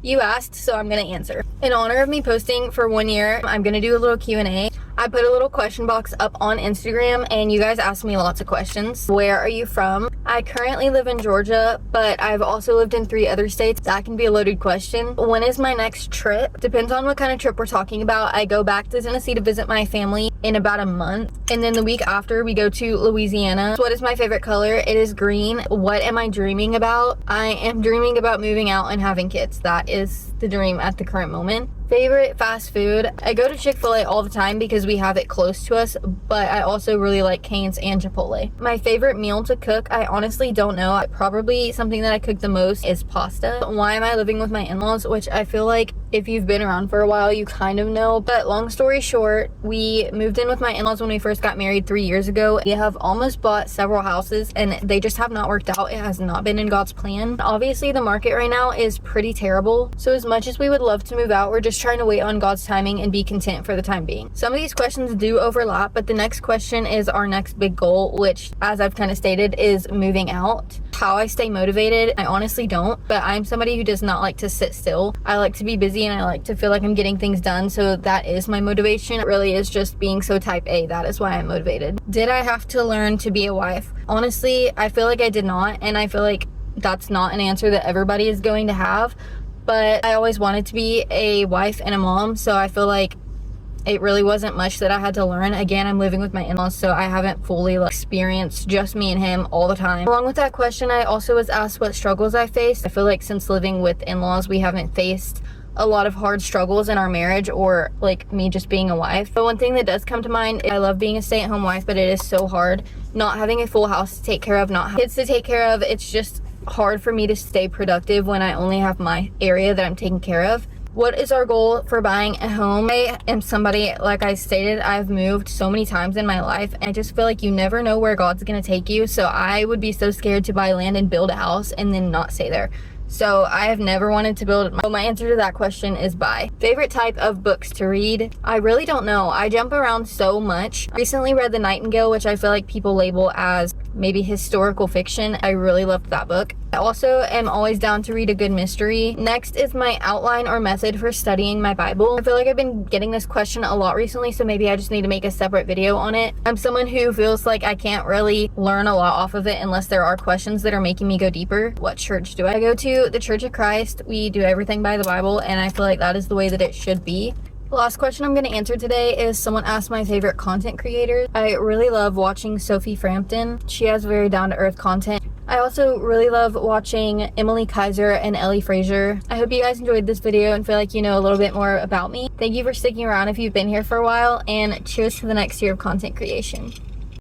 You asked, so I'm gonna answer. In honor of me posting for 1 year, I'm gonna do a little Q&A. I put a little question box up on Instagram and you guys asked me lots of questions. Where are you from? I currently live in Georgia, but I've also lived in 3 other states. That can be a loaded question. When is my next trip? Depends on what kind of trip we're talking about. I go back to Tennessee to visit my family in about a month. And then the week after we go to Louisiana. What is my favorite color? It is green. What am I dreaming about? I am dreaming about moving out and having kids. That is the dream at the current moment. Favorite fast food? I go to Chick-fil-A all the time because we have it close to us, but I also really like Cane's and Chipotle. My favorite meal to cook? I honestly don't know. Probably something that I cook the most is pasta. Why am I living with my in-laws? Which I feel like if you've been around for a while, you kind of know. But long story short, we moved in with my in-laws when we first got married 3 years ago. We have almost bought several houses and they just have not worked out. It has not been in God's plan. Obviously, the market right now is pretty terrible. So as much as we would love to move out, we're just trying to wait on God's timing and be content for the time being. Some of these questions do overlap, but the next question is our next big goal, which, as I've kind of stated, is moving out. How I stay motivated, I honestly don't, but I'm somebody who does not like to sit still. I like to be busy and I like to feel like I'm getting things done, so that is my motivation. It really is just being so type A. That is why I'm motivated. Did I have to learn to be a wife? Honestly, I feel like I did not, and I feel like that's not an answer that everybody is going to have. But I always wanted to be a wife and a mom, so I feel like it really wasn't much that I had to learn. Again, I'm living with my in-laws, so I haven't fully experienced just me and him all the time. Along with that question, I also was asked what struggles I faced. I feel like since living with in-laws, we haven't faced a lot of hard struggles in our marriage, or like me just being a wife. But one thing that does come to mind, I love being a stay-at-home wife, but it is so hard not having a full house to take care of, not kids to take care of. It's just hard for me to stay productive when I only have my area that I'm taking care of. What is our goal for buying a home? I am somebody, like I stated, I've moved so many times in my life, and I just feel like you never know where God's gonna take you. So I would be so scared to buy land and build a house and then not stay there. So I have never wanted to build. My answer to that question is buy. Favorite type of books to read? I really don't know. I jump around so much. I recently read The Nightingale, which I feel like people label as maybe historical fiction. I really loved that book. I also am always down to read a good mystery. Next is my outline or method for studying my Bible. I feel like I've been getting this question a lot recently, so maybe I just need to make a separate video on it. I'm someone who feels like I can't really learn a lot off of it unless there are questions that are making me go deeper. What church do I go to? The Church of Christ. We do everything by the Bible, and I feel like that is the way that it should be. The last question I'm going to answer today is someone asked my favorite content creators. I really love watching Sophie Frampton. She has very down-to-earth content. I also really love watching Emily Kaiser and Ellie Fraser. I hope you guys enjoyed this video and feel like you know a little bit more about me. Thank you for sticking around if you've been here for a while, and cheers to the next year of content creation.